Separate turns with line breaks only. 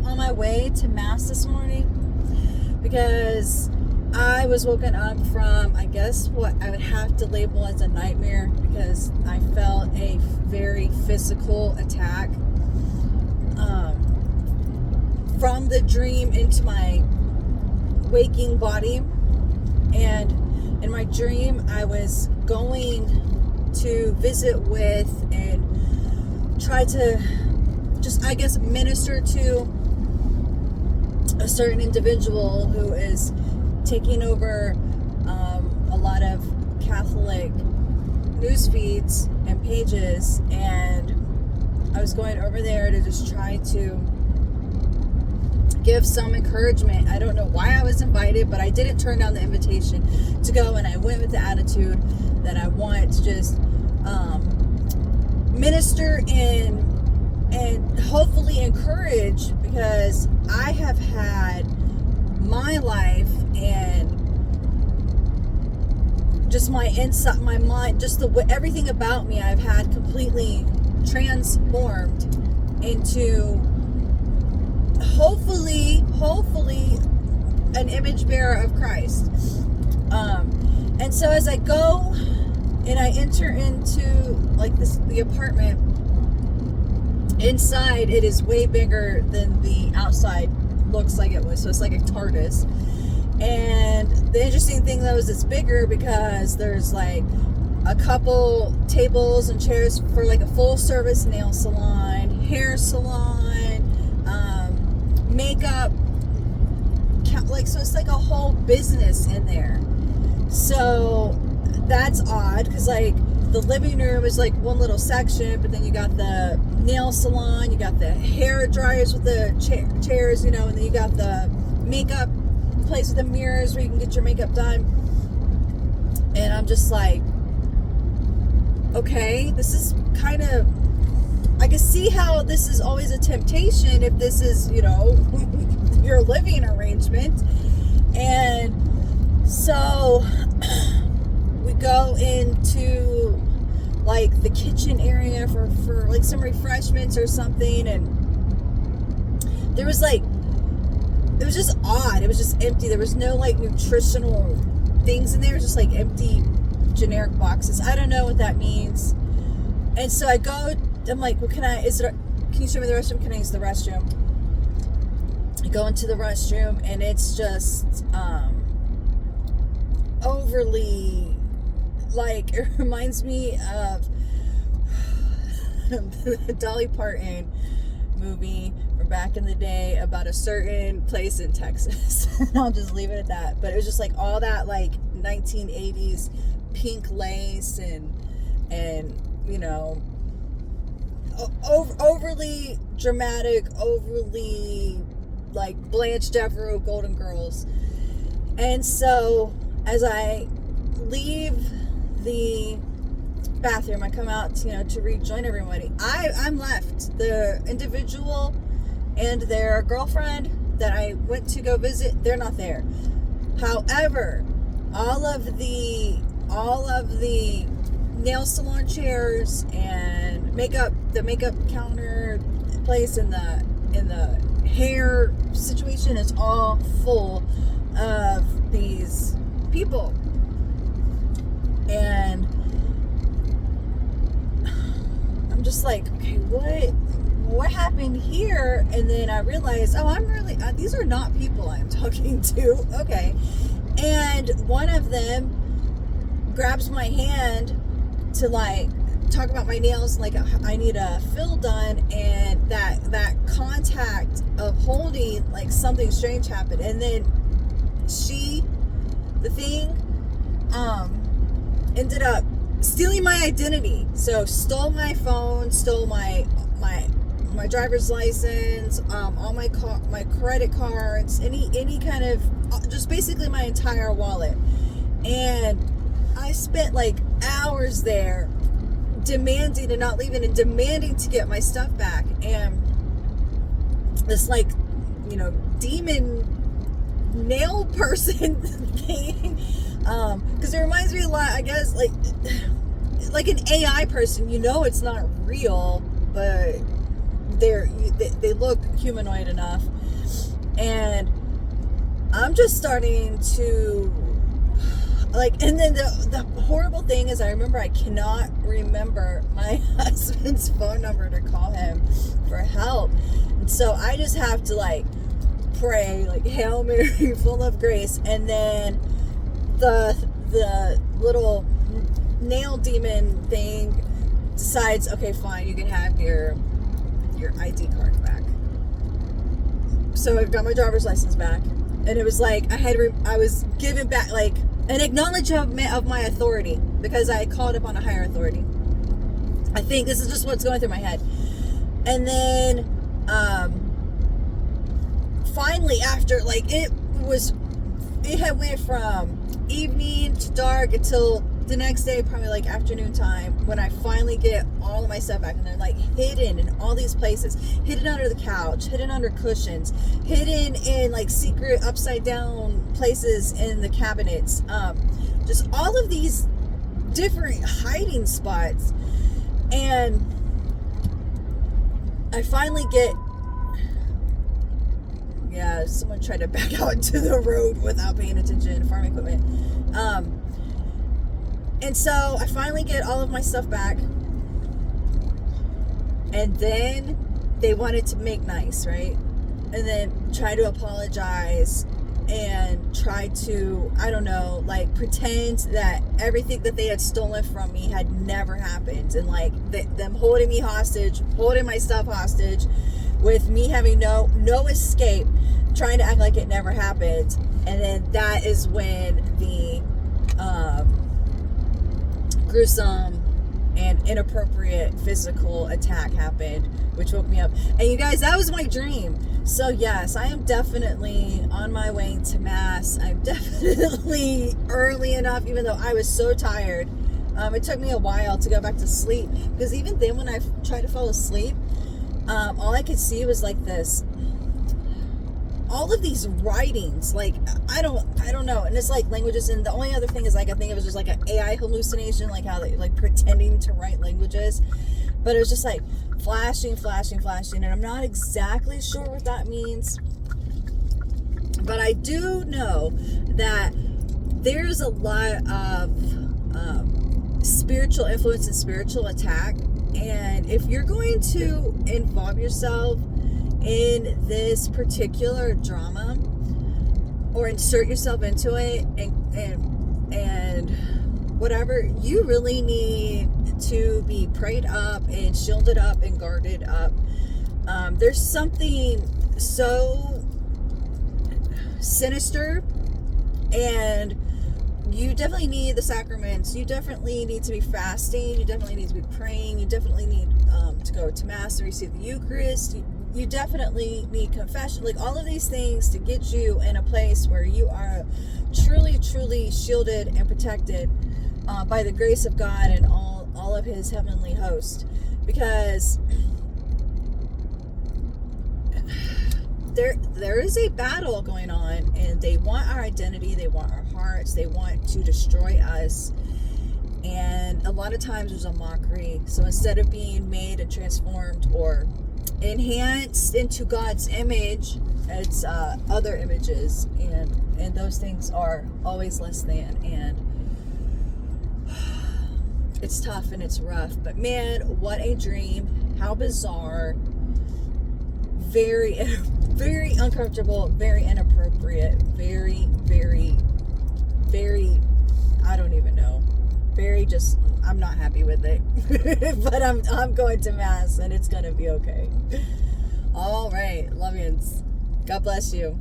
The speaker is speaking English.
on my way to Mass this morning because I was woken up from, I guess, what I would have to label as a nightmare, because I felt a very physical attack from the dream into my waking body. And in my dream, I was going to visit with and try to just, I guess, minister to a certain individual who is taking over a lot of Catholic news feeds and pages, and I was going over there to just try to give some encouragement. I don't know why I was invited, but I didn't turn down the invitation to go, and I went with the attitude that I want to just minister and hopefully encourage, because I have had my life and just my inside, my mind, just everything about me I've had completely transformed into hopefully an image bearer of Christ. And so as I go and I enter into like the apartment, inside it is way bigger than the outside looks like it was. So it's like a TARDIS. And the interesting thing though is it's bigger because there's like a couple tables and chairs for like a full service nail salon, hair salon, makeup, like, so it's like a whole business in there. So that's odd, because like the living room is like one little section, but then you got the nail salon, you got the hair dryers with the chairs, and then you got the makeup place with the mirrors where you can get your makeup done. And I'm just like, okay, this is kind of, I can see how this is always a temptation if this is, your living arrangement. And so we go into like the kitchen area for like some refreshments or something, and there was like, it was just odd. It was just empty. There was no like nutritional things in there. It was just like empty generic boxes. I don't know what that means. And so I go, I'm like, well, can you show me the restroom? Can I use the restroom? I go into the restroom, and it's just overly, like, it reminds me of the Dolly Parton movie from back in the day about a certain place in Texas. I'll just leave it at that. But it was just like all that like 1980s pink lace and overly dramatic, overly like Blanche Devereaux Golden Girls. And so as I leave the bathroom, I come out to rejoin everybody. I'm left. The individual and their girlfriend that I went to go visit, they're not there. However, all of the nail salon chairs and the makeup counter place and the hair situation is all full of these people. And I'm just like, okay, what happened here? And then I realized, these are not people I'm talking to. Okay. And one of them grabs my hand to like talk about my nails, like I need a fill done, and that contact of holding, like something strange happened. And then the thing ended up stealing my identity. So stole my phone, stole my driver's license, all my credit cards, any kind of, just basically my entire wallet. And I spent like hours there demanding and not leaving, and demanding to get my stuff back. And this like, demon nail person thing, because it reminds me a lot, I guess, like an AI person. It's not real, but they look humanoid enough. And I'm just starting to, like, and then the horrible thing is I remember I cannot remember my husband's phone number to call him for help. And so I just have to, like, pray, like, Hail Mary, full of grace. And then the little nail demon thing decides, okay, fine, you can have your ID card back. So I've got my driver's license back, and it was like I was given back, like, an acknowledgement of my authority, because I called upon a higher authority. I think this is just what's going through my head. And then finally, after, like, it had went from evening to dark until the next day, probably like afternoon time, when I finally get all of my stuff back, and they're like hidden in all these places, hidden under the couch, hidden under cushions, hidden in like secret upside down places in the cabinets, just all of these different hiding spots. And I finally get, someone tried to back out into the road without paying attention, farm equipment. And so I finally get all of my stuff back. And then they wanted to make nice, right? And then try to apologize and try to, I don't know, like, pretend that everything that they had stolen from me had never happened. And, like, them holding me hostage, holding my stuff hostage, with me having no escape, trying to act like it never happened. And then that is when the gruesome and inappropriate physical attack happened, which woke me up. And you guys, that was my dream. So yes, I am definitely on my way to mass. I'm definitely early enough, even though I was so tired. It took me a while to go back to sleep, because even then when I tried to fall asleep, all I could see was like this, all of these writings, like, I don't know, and it's like languages, and the only other thing is, like, I think it was just like an AI hallucination, like how they, like, pretending to write languages, but it was just like flashing, and I'm not exactly sure what that means, but I do know that there's a lot of spiritual influence and spiritual attack, and if you're going to involve yourself in this particular drama, or insert yourself into it, and whatever, you really need to be prayed up and shielded up and guarded up. There's something so sinister, and you definitely need the sacraments. You definitely need to be fasting. You definitely need to be praying. You definitely need to go to mass and receive the Eucharist. You definitely need confession, like all of these things to get you in a place where you are truly, truly shielded and protected by the grace of God and all of his heavenly host. Because there is a battle going on, and they want our identity, they want our hearts, they want to destroy us. And a lot of times there's a mockery. So instead of being made and transformed or enhanced into God's image, it's other images, and those things are always less than, and it's tough and it's rough. But man, what a dream. How bizarre. Very, very uncomfortable, very inappropriate, very, very, very, I don't even know, very just, I'm not happy with it. But I'm going to mass, and it's gonna be okay. All right, love yous. God bless you.